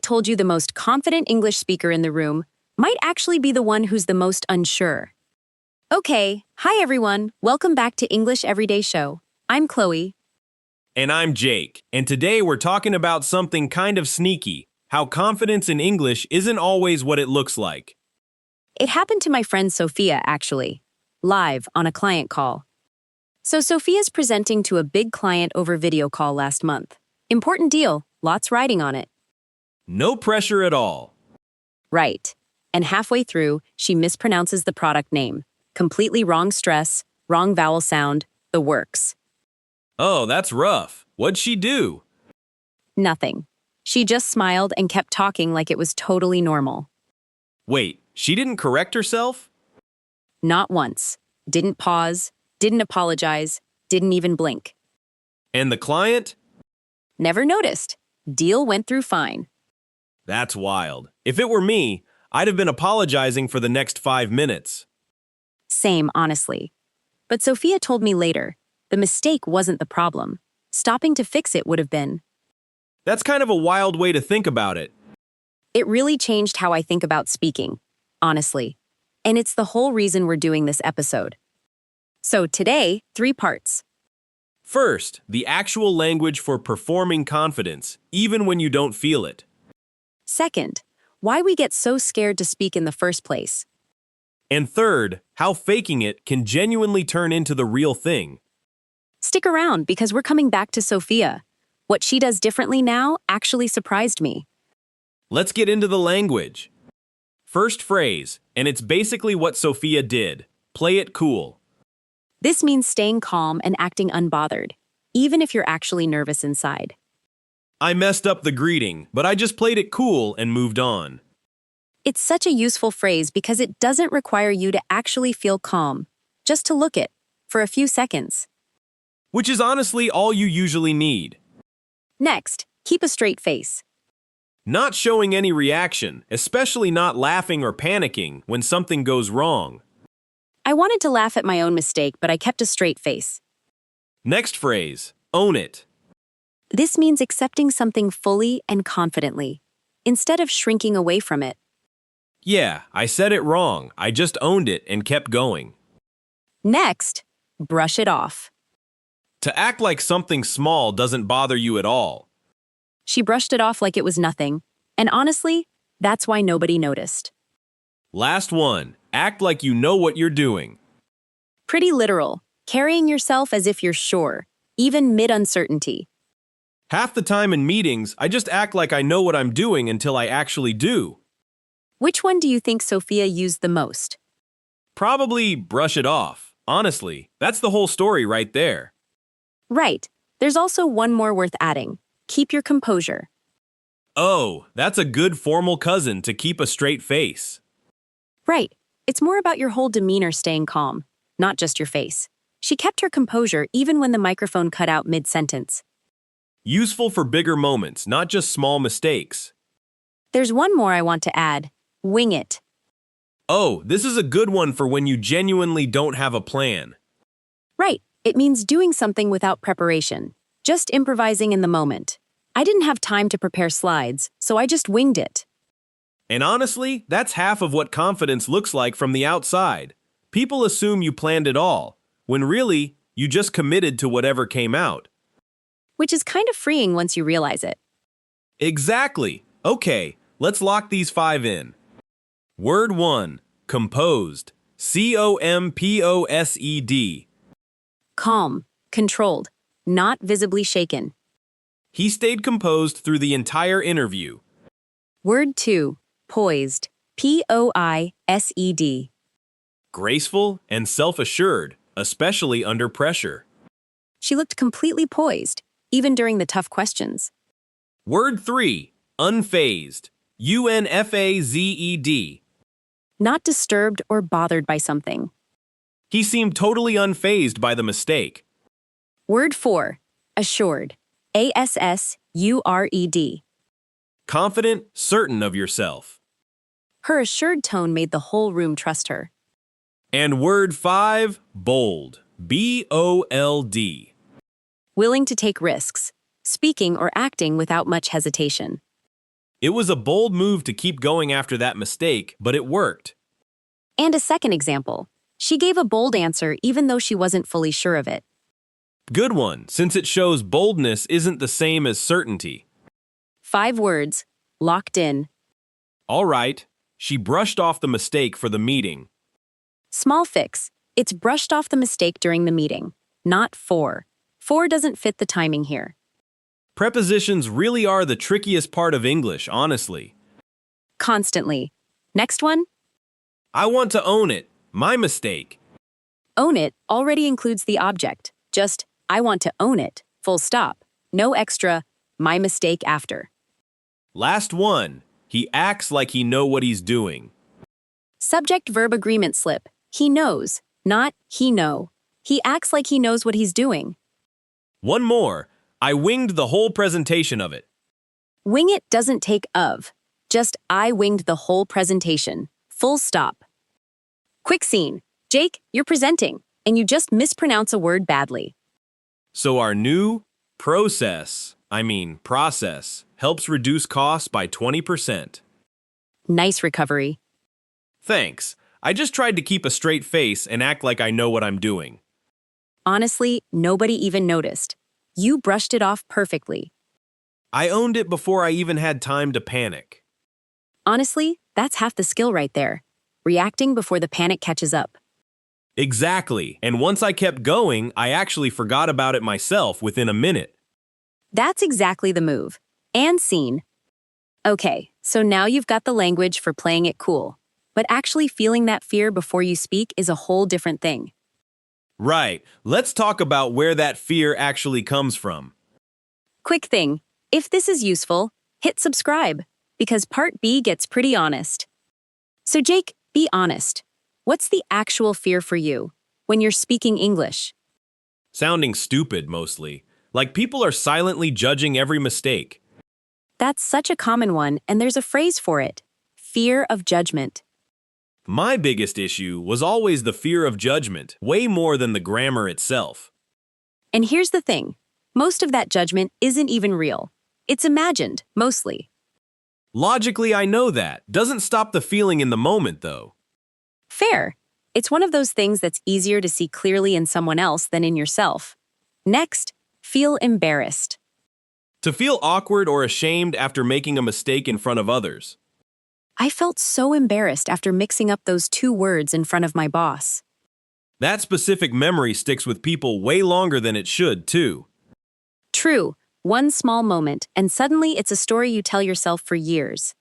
told you the most confident English speaker in the room might actually be the one who's the most unsure. Okay, hi everyone. Welcome back to English Everyday Show. I'm Chloe. And I'm Jake, and today we're talking about something kind of sneaky, how confidence in English isn't always what it looks like. It happened to my friend Sophia, actually, live on a client call. So Sophia's presenting to a big client over video call last month. Important deal, lots riding on it. No pressure at all. Right. And halfway through, she mispronounces the product name. Completely wrong stress, wrong vowel sound, the works. Oh, that's rough. What'd she do? Nothing. She just smiled and kept talking like it was totally normal. Wait, she didn't correct herself? Not once. Didn't pause, didn't apologize, didn't even blink. And the client? Never noticed. Deal went through fine. That's wild. If it were me, I'd have been apologizing for the next 5 minutes. Same, honestly. But Sophia told me later, the mistake wasn't the problem. Stopping to fix it would have been. That's kind of a wild way to think about it. It really changed how I think about speaking, honestly. And it's the whole reason we're doing this episode. So today, 3 parts. First, the actual language for performing confidence, even when you don't feel it. Second, why we get so scared to speak in the first place. And third, how faking it can genuinely turn into the real thing. Stick around because we're coming back to Sophia. What she does differently now actually surprised me. Let's get into the language. First phrase, and it's basically what Sophia did. Play it cool. This means staying calm and acting unbothered, even if you're actually nervous inside. I messed up the greeting, but I just played it cool and moved on. It's such a useful phrase because it doesn't require you to actually feel calm, just to look it, for a few seconds. Which is honestly all you usually need. Next, keep a straight face. Not showing any reaction, especially not laughing or panicking when something goes wrong. I wanted to laugh at my own mistake, but I kept a straight face. Next phrase, own it. This means accepting something fully and confidently, instead of shrinking away from it. Yeah, I said it wrong. I just owned it and kept going. Next, brush it off. To act like something small doesn't bother you at all. She brushed it off like it was nothing, and honestly, that's why nobody noticed. Last one, act like you know what you're doing. Pretty literal, carrying yourself as if you're sure, even mid-uncertainty. Half the time in meetings, I just act like I know what I'm doing until I actually do. Which one do you think Sophia used the most? Probably brush it off. Honestly, that's the whole story right there. Right. There's also one more worth adding. Keep your composure. Oh, that's a good formal cousin to keep a straight face. Right. It's more about your whole demeanor staying calm, not just your face. She kept her composure even when the microphone cut out mid-sentence. Useful for bigger moments, not just small mistakes. There's one more I want to add. Wing it. Oh, this is a good one for when you genuinely don't have a plan. Right. It means doing something without preparation. Just improvising in the moment. I didn't have time to prepare slides, so I just winged it. And honestly, that's half of what confidence looks like from the outside. People assume you planned it all, when really, you just committed to whatever came out. Which is kind of freeing once you realize it. Exactly. Okay, let's lock these 5 in. Word 1, composed. C-O-M-P-O-S-E-D. Calm, controlled, not visibly shaken. He stayed composed through the entire interview. Word 2, poised. P-O-I-S-E-D. Graceful and self-assured, especially under pressure. She looked completely poised, even during the tough questions. Word 3, unfazed. U-N-F-A-Z-E-D. Not disturbed or bothered by something. He seemed totally unfazed by the mistake. Word 4, assured. A-S-S-U-R-E-D. Confident, certain of yourself. Her assured tone made the whole room trust her. And word 5, bold. B-O-L-D. Willing to take risks, speaking or acting without much hesitation. It was a bold move to keep going after that mistake, but it worked. And a second example. She gave a bold answer even though she wasn't fully sure of it. Good one, since it shows boldness isn't the same as certainty. 5 words. Locked in. All right, she brushed off the mistake for the meeting. Small fix. It's brushed off the mistake during the meeting, not for. For doesn't fit the timing here. Prepositions really are the trickiest part of English, honestly. Constantly. Next one. I want to own it. My mistake. Own it already includes the object. Just, I want to own it. Full stop. No extra, my mistake after. Last one. He acts like he know what he's doing. Subject-verb agreement slip. He knows, not he know. He acts like he knows what he's doing. One more. I winged the whole presentation of it. Wing it doesn't take of. Just, I winged the whole presentation. Full stop. Quick scene. Jake, you're presenting, and you just mispronounce a word badly. So our new process helps reduce costs by 20%. Nice recovery. Thanks. I just tried to keep a straight face and act like I know what I'm doing. Honestly, nobody even noticed. You brushed it off perfectly. I owned it before I even had time to panic. Honestly, that's half the skill right there. Reacting before the panic catches up. Exactly. And once I kept going, I actually forgot about it myself within a minute. That's exactly the move. And scene. Okay, so now you've got the language for playing it cool. But actually feeling that fear before you speak is a whole different thing. Right. Let's talk about where that fear actually comes from. Quick thing. If this is useful, hit subscribe, because part B gets pretty honest. So Jake, be honest. What's the actual fear for you when you're speaking English? Sounding stupid, mostly. Like people are silently judging every mistake. That's such a common one, and there's a phrase for it. Fear of judgment. My biggest issue was always the fear of judgment, way more than the grammar itself. And here's the thing. Most of that judgment isn't even real. It's imagined, mostly. Logically, I know that. Doesn't stop the feeling in the moment, though. Fair. It's one of those things that's easier to see clearly in someone else than in yourself. Next, feel embarrassed. To feel awkward or ashamed after making a mistake in front of others. I felt so embarrassed after mixing up those 2 words in front of my boss. That specific memory sticks with people way longer than it should, too. True. One small moment, and suddenly it's a story you tell yourself for years.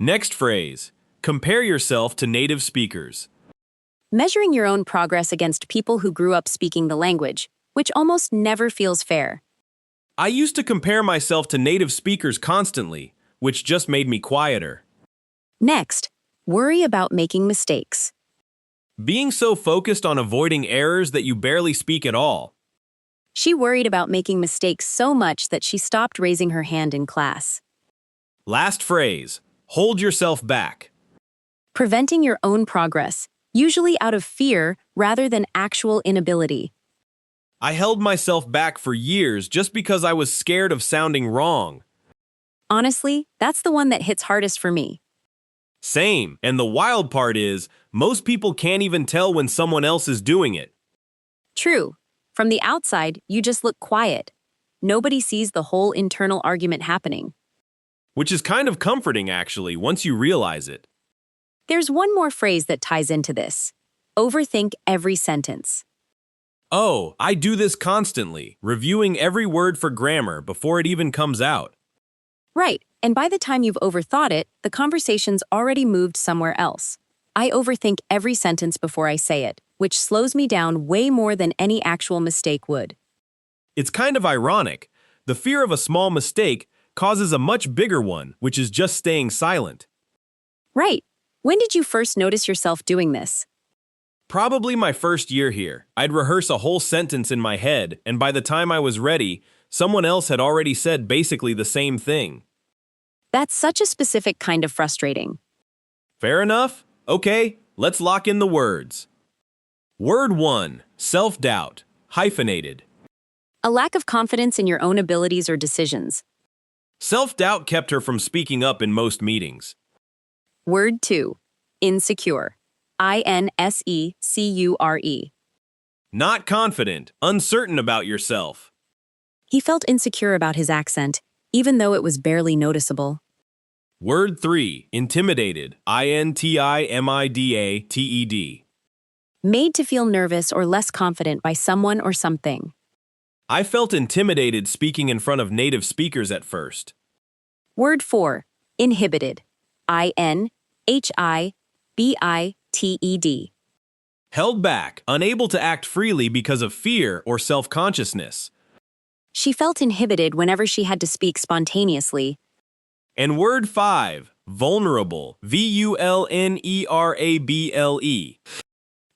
Next phrase. Compare yourself to native speakers. Measuring your own progress against people who grew up speaking the language, which almost never feels fair. I used to compare myself to native speakers constantly, which just made me quieter. Next, worry about making mistakes. Being so focused on avoiding errors that you barely speak at all. She worried about making mistakes so much that she stopped raising her hand in class. Last phrase. Hold yourself back. Preventing your own progress, usually out of fear rather than actual inability. I held myself back for years just because I was scared of sounding wrong. Honestly, that's the one that hits hardest for me. Same, and the wild part is, most people can't even tell when someone else is doing it. True. From the outside, you just look quiet. Nobody sees the whole internal argument happening. Which is kind of comforting, actually, once you realize it. There's one more phrase that ties into this. Overthink every sentence. Oh, I do this constantly, reviewing every word for grammar before it even comes out. Right, and by the time you've overthought it, the conversation's already moved somewhere else. I overthink every sentence before I say it, which slows me down way more than any actual mistake would. It's kind of ironic. The fear of a small mistake causes a much bigger one, which is just staying silent. Right. When did you first notice yourself doing this? Probably my first year here. I'd rehearse a whole sentence in my head, and by the time I was ready, someone else had already said basically the same thing. That's such a specific kind of frustrating. Fair enough? Okay, let's lock in the words. Word 1, self-doubt, hyphenated. A lack of confidence in your own abilities or decisions. Self-doubt kept her from speaking up in most meetings. Word 2. Insecure. Insecure. Not confident, uncertain about yourself. He felt insecure about his accent, even though it was barely noticeable. Word 3. Intimidated. Intimidated. Made to feel nervous or less confident by someone or something. I felt intimidated speaking in front of native speakers at first. Word 4. Inhibited. Inhibited. Held back, unable to act freely because of fear or self-consciousness. She felt inhibited whenever she had to speak spontaneously. And word 5. Vulnerable. Vulnerable.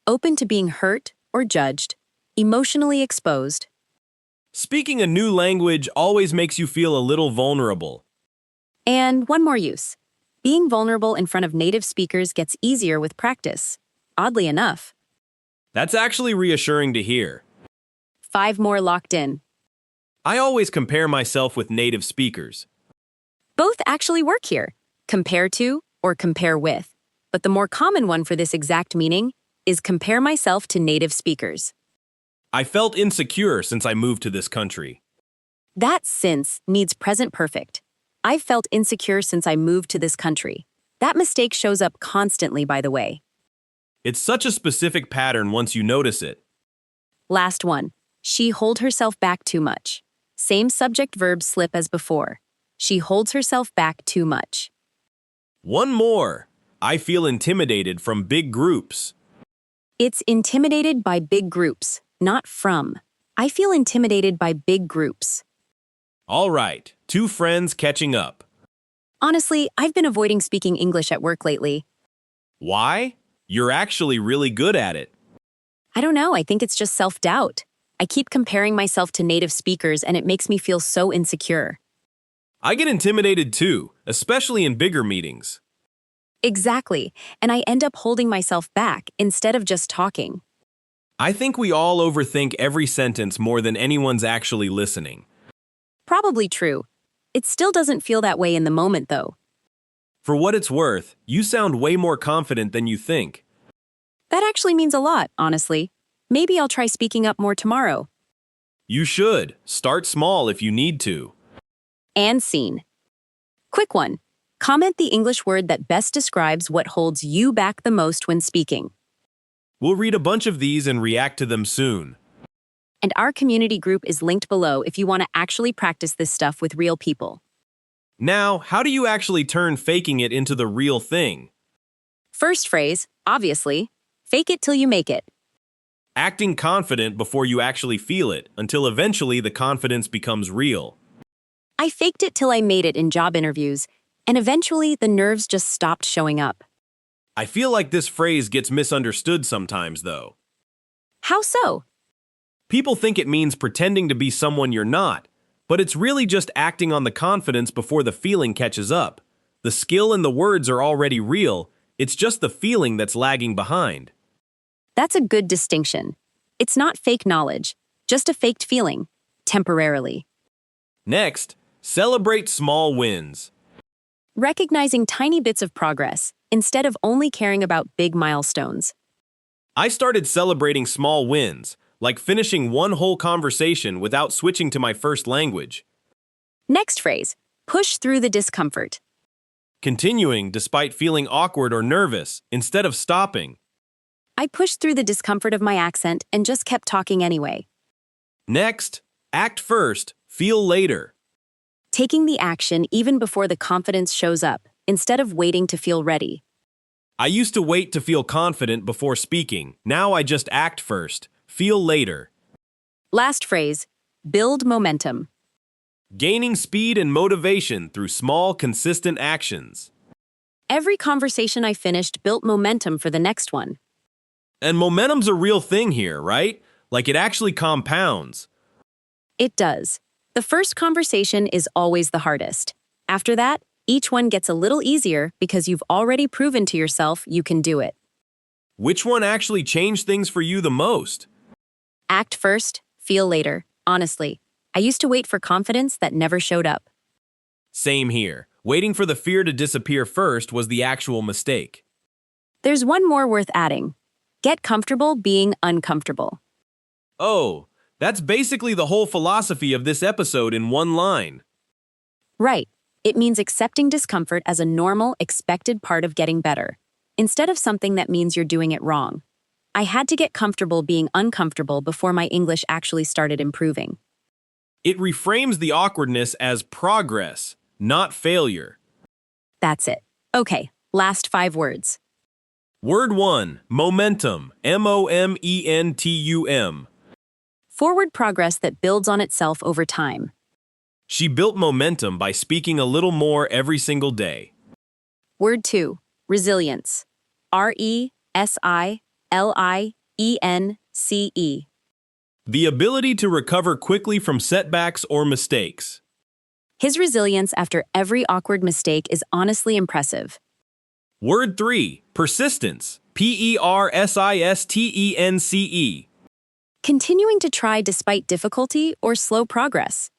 Open to being hurt or judged. Emotionally exposed. Speaking a new language always makes you feel a little vulnerable. And one more use. Being vulnerable in front of native speakers gets easier with practice. Oddly enough. That's actually reassuring to hear. 5 more locked in. I always compare myself with native speakers. Both actually work here. Compare to or compare with. But the more common one for this exact meaning is compare myself to native speakers. I felt insecure since I moved to this country. That since needs present perfect. I've felt insecure since I moved to this country. That mistake shows up constantly, by the way. It's such a specific pattern once you notice it. Last one. She hold herself back too much. Same subject-verb slip as before. She holds herself back too much. One more. I feel intimidated from big groups. It's intimidated by big groups, not from. I feel intimidated by big groups. All right, 2 friends catching up. Honestly, I've been avoiding speaking English at work lately. Why? You're actually really good at it. I don't know, I think it's just self-doubt. I keep comparing myself to native speakers and it makes me feel so insecure. I get intimidated too, especially in bigger meetings. Exactly, and I end up holding myself back instead of just talking. I think we all overthink every sentence more than anyone's actually listening. Probably true. It still doesn't feel that way in the moment, though. For what it's worth, you sound way more confident than you think. That actually means a lot, honestly. Maybe I'll try speaking up more tomorrow. You should. Start small if you need to. And scene. Quick one. Comment the English word that best describes what holds you back the most when speaking. We'll read a bunch of these and react to them soon. And our community group is linked below if you want to actually practice this stuff with real people. Now, how do you actually turn faking it into the real thing? First phrase, obviously, fake it till you make it. Acting confident before you actually feel it, until eventually the confidence becomes real. I faked it till I made it in job interviews, and eventually the nerves just stopped showing up. I feel like this phrase gets misunderstood sometimes, though. How so? People think it means pretending to be someone you're not, but it's really just acting on the confidence before the feeling catches up. The skill and the words are already real, it's just the feeling that's lagging behind. That's a good distinction. It's not fake knowledge, just a faked feeling, temporarily. Next, celebrate small wins. Recognizing tiny bits of progress, instead of only caring about big milestones. I started celebrating small wins, like finishing one whole conversation without switching to my first language. Next phrase, push through the discomfort. Continuing despite feeling awkward or nervous, instead of stopping. I pushed through the discomfort of my accent and just kept talking anyway. Next, act first, feel later. Taking the action even before the confidence shows up, instead of waiting to feel ready. I used to wait to feel confident before speaking. Now I just act first, feel later. Last phrase, build momentum. Gaining speed and motivation through small, consistent actions. Every conversation I finished built momentum for the next one. And momentum's a real thing here, right? Like it actually compounds. It does. The first conversation is always the hardest. After that, each one gets a little easier because you've already proven to yourself you can do it. Which one actually changed things for you the most? Act first, feel later. Honestly, I used to wait for confidence that never showed up. Same here. Waiting for the fear to disappear first was the actual mistake. There's one more worth adding. Get comfortable being uncomfortable. Oh, that's basically the whole philosophy of this episode in one line. Right. It means accepting discomfort as a normal, expected part of getting better, instead of something that means you're doing it wrong. I had to get comfortable being uncomfortable before my English actually started improving. It reframes the awkwardness as progress, not failure. That's it. Okay, last 5 words. Word 1, momentum, momentum. Forward progress that builds on itself over time. She built momentum by speaking a little more every single day. Word 2, resilience. RESILIENCE. The ability to recover quickly from setbacks or mistakes. His resilience after every awkward mistake is honestly impressive. Word 3, persistence, PERSISTENCE. Continuing to try despite difficulty or slow progress.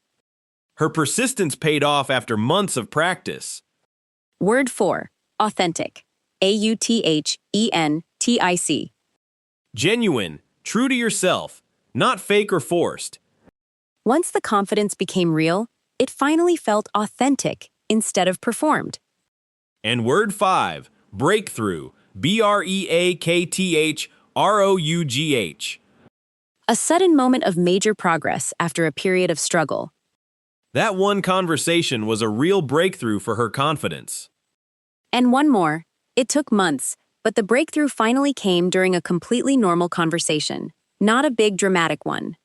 Her persistence paid off after months of practice. Word 4, authentic. AUTHENTIC. Genuine, true to yourself, not fake or forced. Once the confidence became real, it finally felt authentic instead of performed. And word 5, breakthrough, BREAKTHROUGH. A sudden moment of major progress after a period of struggle. That one conversation was a real breakthrough for her confidence. And one more. It took months, but the breakthrough finally came during a completely normal conversation, not a big dramatic one.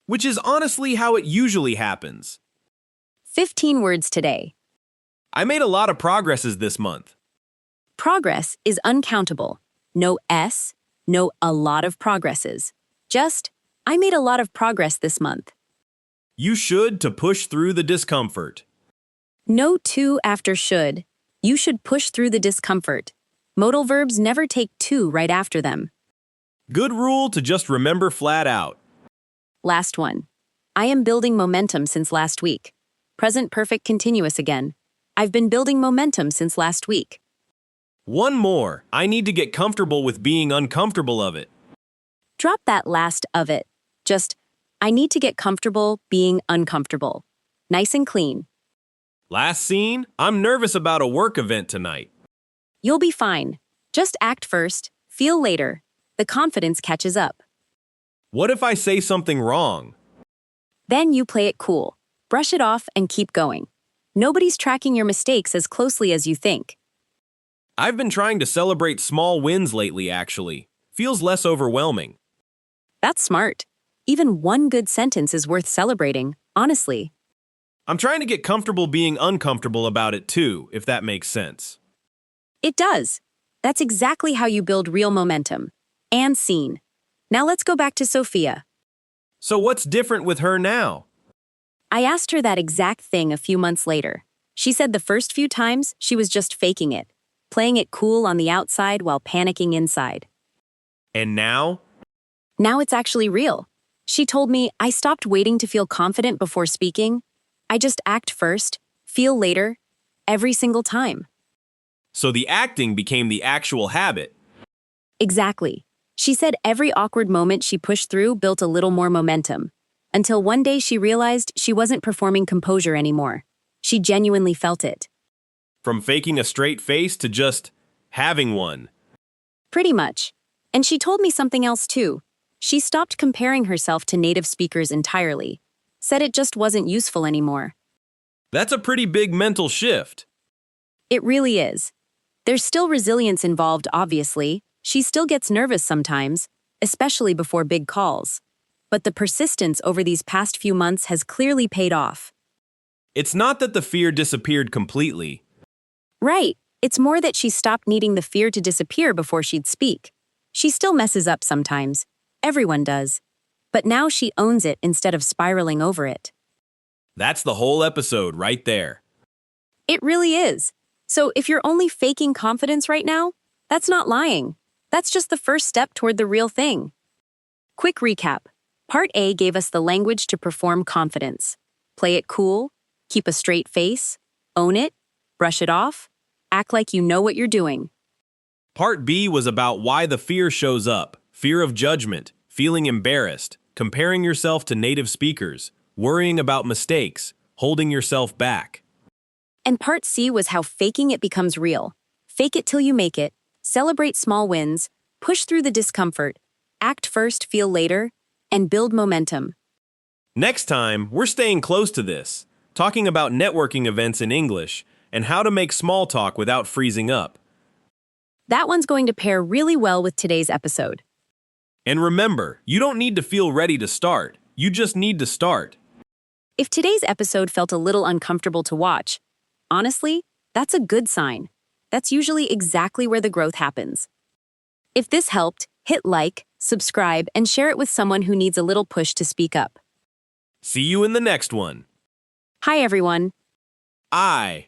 Which is honestly how it usually happens. 15 words today. I made a lot of progresses this month. Progress is uncountable. No S, no a lot of progresses. Just, I made a lot of progress this month. You should to push through the discomfort. No to after should. You should push through the discomfort. Modal verbs never take to right after them. Good rule to just remember flat out. Last one. I am building momentum since last week. Present perfect continuous again. I've been building momentum since last week. One more. I need to get comfortable with being uncomfortable of it. Drop that last of it. Just, I need to get comfortable being uncomfortable. Nice and clean. Last scene, I'm nervous about a work event tonight. You'll be fine. Just act first, feel later. The confidence catches up. What if I say something wrong? Then you play it cool. Brush it off and keep going. Nobody's tracking your mistakes as closely as you think. I've been trying to celebrate small wins lately, actually. Feels less overwhelming. That's smart. Even one good sentence is worth celebrating, honestly. I'm trying to get comfortable being uncomfortable about it too, if that makes sense. It does. That's exactly how you build real momentum. And scene. Now let's go back to Sophia. So what's different with her now? I asked her that exact thing a few months later. She said the first few times she was just faking it, playing it cool on the outside while panicking inside. And now? Now it's actually real. She told me I stopped waiting to feel confident before speaking. I just act first, feel later, every single time. So the acting became the actual habit. Exactly. She said every awkward moment she pushed through built a little more momentum, until one day she realized she wasn't performing composure anymore. She genuinely felt it. From faking a straight face to just having one. Pretty much. And she told me something else too. She stopped comparing herself to native speakers entirely. Said it just wasn't useful anymore. That's a pretty big mental shift. It really is. There's still resilience involved, obviously. She still gets nervous sometimes, especially before big calls. But the persistence over these past few months has clearly paid off. It's not that the fear disappeared completely. Right. It's more that she stopped needing the fear to disappear before she'd speak. She still messes up sometimes. Everyone does. But now she owns it instead of spiraling over it. That's the whole episode right there. It really is. So if you're only faking confidence right now, that's not lying. That's just the first step toward the real thing. Quick recap. Part A gave us the language to perform confidence. Play it cool, keep a straight face, Own it, brush it off, act like you know what you're doing. Part B was about why the fear shows up: fear of judgment, feeling embarrassed, comparing yourself to native speakers, worrying about mistakes, holding yourself back. And part C was how faking it becomes real. Fake it till you make it, celebrate small wins, push through the discomfort, act first, feel later, and build momentum. Next time, we're staying close to this, talking about networking events in English and how to make small talk without freezing up. That one's going to pair really well with today's episode. And remember, you don't need to feel ready to start. You just need to start. If today's episode felt a little uncomfortable to watch, honestly, that's a good sign. That's usually exactly where the growth happens. If this helped, hit like, subscribe, and share it with someone who needs a little push to speak up. See you in the next one. Hi, everyone. I